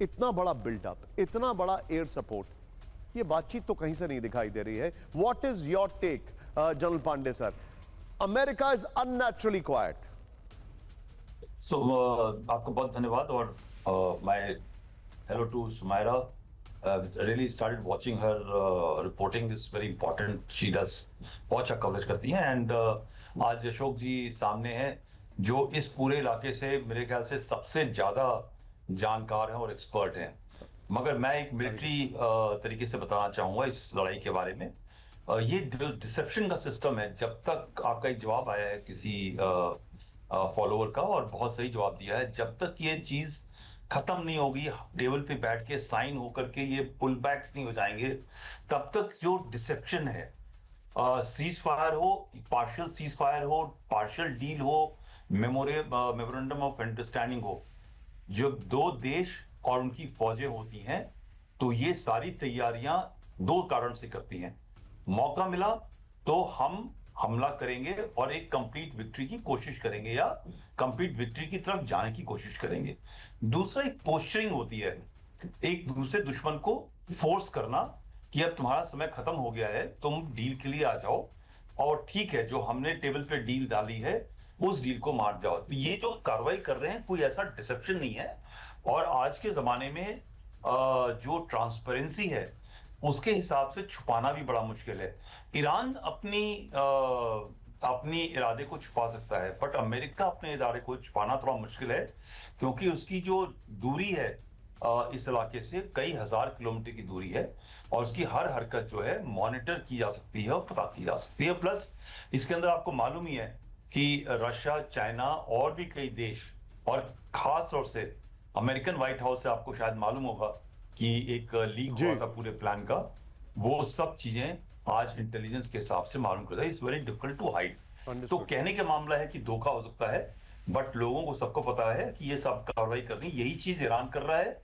इतना बड़ा बिल्डअप, इतना बड़ा एयर सपोर्ट, ये बातचीत तो कहीं से नहीं दिखाई दे रही है। What is your take general Pandey sir? America is unnaturally quiet. So आपको बहुत धन्यवाद और my hello to Sumaira. really started watching her reporting is very important. She does बहुत अच्छा कवरेज करती हैं एंड आज अशोक जी सामने हैं जो इस पूरे इलाके से मेरे ख्याल से सबसे ज्यादा जानकार हैं और एक्सपर्ट हैं। मगर मैं एक मिलिट्री तरीके से बताना चाहूंगा इस लड़ाई के बारे में। ये डिसेप्शन का सिस्टम है। जब तक आपका एक जवाब आया है किसी फॉलोअर का और बहुत सही जवाब दिया है, जब तक ये चीज खत्म नहीं होगी, टेबल पे बैठ के साइन होकर के ये पुल बैक्स नहीं हो जाएंगे, तब तक जो डिसेप्शन है, सीज फायर हो, पार्शियल सीज फायर हो, पार्शियल डील हो, मेमोरेंडम ऑफ अंडरस्टैंडिंग हो, जब दो देश और उनकी फौजें होती हैं तो ये सारी तैयारियां दो कारण से करती हैं। मौका मिला तो हम हमला करेंगे और एक कंप्लीट विक्ट्री की कोशिश करेंगे या कंप्लीट विक्ट्री की तरफ जाने की कोशिश करेंगे। दूसरा एक पोस्चरिंग होती है, एक दूसरे दुश्मन को फोर्स करना कि अब तुम्हारा समय खत्म हो गया है, तुम डील के लिए आ जाओ और ठीक है जो हमने टेबल पे डील डाली है उस डील को मार जाओ। तो ये जो कार्रवाई कर रहे हैं कोई ऐसा डिसेप्शन नहीं है। और आज के जमाने में जो ट्रांसपेरेंसी है उसके हिसाब से छुपाना भी बड़ा मुश्किल है। ईरान अपनी इरादे को छुपा सकता है, बट अमेरिका अपने इरादे को छुपाना थोड़ा मुश्किल है क्योंकि उसकी जो दूरी है इस इलाके से कई हजार किलोमीटर की दूरी है और उसकी हर हरकत जो है मॉनिटर की जा सकती है और पता की जा सकती है। प्लस इसके अंदर आपको मालूम ही है कि रशिया, चाइना और भी कई देश और खास तौर से अमेरिकन व्हाइट हाउस से आपको शायद मालूम होगा कि एक लीक हुआ था पूरे प्लान का, वो सब चीजें आज इंटेलिजेंस के हिसाब से मालूम करता है। It's very difficult to hide. तो कहने का मामला है कि धोखा हो सकता है, बट लोगों को सबको पता है कि ये सब कार्रवाई करनी, यही चीज ईरान कर रहा है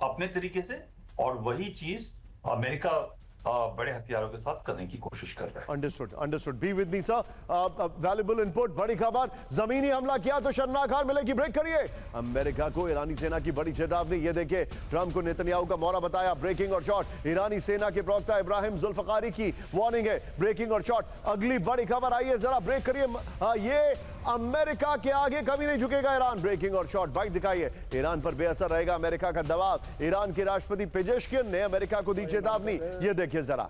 अपने तरीके से और वही चीज अमेरिका बड़े हथियारों के साथ करने की कोशिश कर रहा है। Understood, understood. Be with me sir. Valuable input. बड़ी खबर, जमीनी हमला किया तो शर्मनाक हार मिलेगी, ब्रेक करिए। अमेरिका को ईरानी सेना की बड़ी चेतावनी। ये देखिए, ट्रंप को नेतन्याहू का मौरा बताया, ब्रेकिंग और शॉट। ईरानी सेना के प्रवक्ता इब्राहिम जुल्फकारी की वार्निंग है, ब्रेकिंग और शॉट। अगली बड़ी खबर आई है, जरा ब्रेक करिए। ये अमेरिका के आगे कभी नहीं झुकेगा ईरान, ब्रेकिंग और शॉट। बाइट दिखाइए। ईरान पर बेअसर रहेगा अमेरिका का दबाव। ईरान के राष्ट्रपति पेजेश्कियन ने अमेरिका को दी चेतावनी। ये देखिए जरा।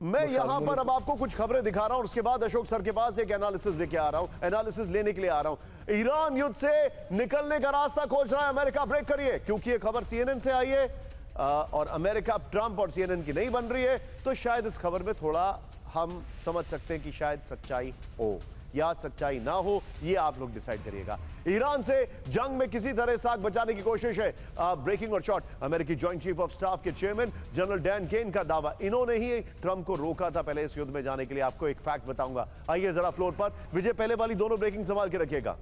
मैं यहां पर अब आपको कुछ खबरें दिखा रहा हूं, उसके बाद अशोक सर के पास एक एनालिसिस लेके आ रहा हूं, एनालिसिस लेने के लिए आ रहा हूं। ईरान युद्ध से निकलने का रास्ता खोज रहा है अमेरिका, ब्रेक करिए, क्योंकि ये खबर सीएनएन से आई है और अमेरिका ट्रंप और सीएनएन की नहीं बन रही है, तो शायद इस खबर में थोड़ा हम समझ सकते हैं कि शायद सच्चाई हो या सच्चाई ना हो, ये आप लोग डिसाइड करिएगा। ईरान से जंग में किसी तरह साख बचाने की कोशिश है। ब्रेकिंग और शॉट। अमेरिकी जॉइंट चीफ ऑफ स्टाफ के चेयरमैन जनरल डैन केन का दावा, इन्होंने ही ट्रंप को रोका था पहले इस युद्ध में जाने के लिए। आपको एक फैक्ट बताऊंगा, आइए जरा फ्लोर पर। विजय, पहले वाली दोनों ब्रेकिंग संभाल के रखिएगा।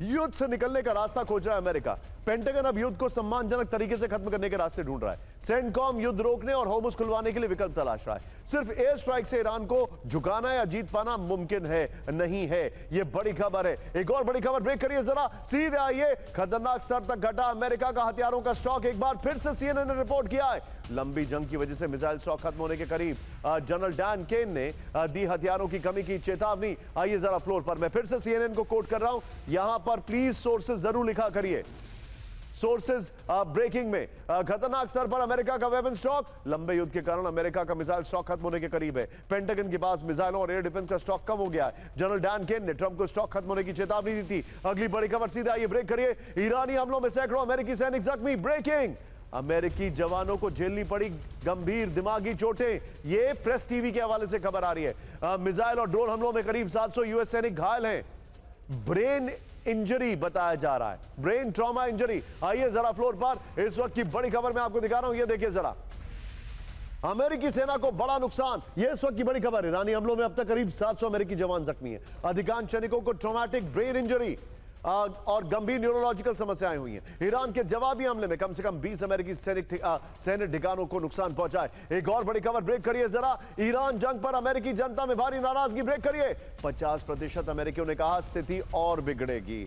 युद्ध से निकलने का रास्ता खोज रहा है अमेरिका। पेंटागन अब युद्ध को सम्मानजनक तरीके से खत्म करने के रास्ते ढूंढ रहा है। सेंटकॉम युद्ध रोकने और होर्मुज खुलवाने के लिए विकल्प तलाश रहा है। सिर्फ एयर स्ट्राइक से ईरान को झुकाना या जीत पाना मुमकिन है नहीं है, यह बड़ी खबर है। एक और बड़ी खबर, ब्रेक करिए जरा, सीधे आइए। खतरनाक स्तर तक घटा अमेरिका का हथियारों का स्टॉक, एक बार फिर से सीएनएन ने रिपोर्ट किया है। लंबी जंग की वजह से मिसाइल स्टॉक खत्म होने के करीब। जनरल डैन केन ने दी हथियारों की कमी की चेतावनी। आइए जरा फ्लोर पर, मैं फिर से सीएनएन को कोट कर रहा हूं, यहां पर प्लीज सोर्सेज जरूर लिखा करिए। सोर्सेज ब्रेकिंग में, खतरनाक स्तर पर अमेरिका का वेपन स्टॉक, लंबे युद्ध के कारण अमेरिका का मिसाइल स्टॉक खत्म होने के करीब है। पेंटागन के पास मिसाइलों और एयर डिफेंस का स्टॉक कम हो गया है। जनरल डैन केन ने ट्रंप को स्टॉक खत्म होने की चेतावनी दी थी। अगली बड़ी खबर, सीधे आइए, ब्रेक करिए। ईरानी हमलों में सैकड़ों अमेरिकी सैनिक जख्मी, ब्रेकिंग। अमेरिकी जवानों को झेलनी पड़ी गंभीर दिमागी चोटें, ये प्रेस टीवी के हवाले से खबर आ रही है। मिसाइल और ड्रोन हमलों में करीब 700 यूएस सैनिक घायल हैं। ब्रेन इंजरी बताया जा रहा है, ब्रेन ट्रॉमा इंजरी। आइए जरा फ्लोर पर, इस वक्त की बड़ी खबर मैं आपको दिखा रहा हूं, ये देखिए जरा। अमेरिकी सेना को बड़ा नुकसान, यह इस वक्त की बड़ी खबर। ईरानी हमलों में अब तक करीब 700 अमेरिकी जवान जख्मी हैं। अधिकांश सैनिकों को ट्रॉमेटिक ब्रेन इंजरी। और गंभीर न्यूरोलॉजिकल समस्याएं हुई हैं। ईरान के जवाबी हमले में कम से कम 20 अमेरिकी सैनिक ठिकानों को नुकसान पहुंचा है। एक और बड़ी खबर ब्रेक करिए जरा। ईरान जंग पर अमेरिकी जनता में भारी नाराजगी। ब्रेक करिए। 50% अमेरिकियों ने कहा स्थिति और बिगड़ेगी।